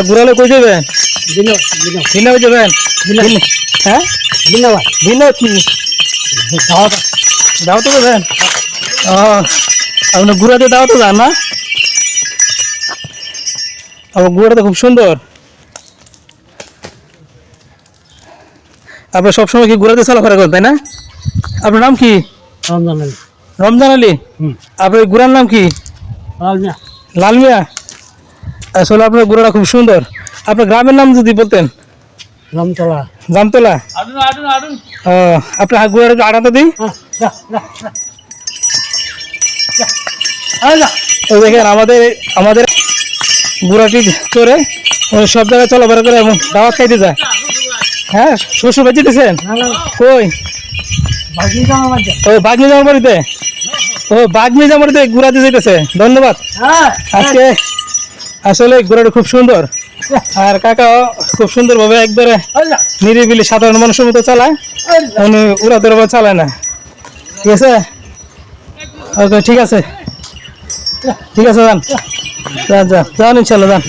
ঘুরালে কই যাবেন? দিনা যাবেন? হ্যাঁ দিনা কি দাও তো যাবেন? ও আপনি ঘুরাতে দাও তো যান না? আমার ঘুরাটা খুব সুন্দর। আপনি সবসময় কি ঘুরাতে চলাফেরা করেন তাই না? আপনার নাম কি? রমজান আলী। আপনার ঘোড়ার নাম কি? লাল মিয়া। আসলে আপনার ঘোড়াটা খুব সুন্দর। আপনার গ্রামের নাম যদি বলতেন। জামতলা। ও আপনার ঘোড়াটা একটু আড়াতে দিই। দেখেন আমাদের আমাদের ঘোড়াটি চড়ে সব জায়গায় চলাফেরা করে এবং দাওয়াত খাইতে যায়। হ্যাঁ শ্বশুর বাড়ি যেতেছেন? কই? ও বাগনি জামার বাড়িতে। ও বাগনি জামার বাড়িতে ঘোরাতে যেতেছে। ধন্যবাদ। আজকে আসলে ঘোড়াটা খুব সুন্দর আর কাকাও খুব সুন্দরভাবে একবারে নিরিবিলি সাধারণ মানুষের মতো চালায়। উনি উড়াদের চালায় না। ঠিক আছে ওকে ঠিক আছে ঠিক আছে যান যান যান যান ইনশাল্লাহ যান।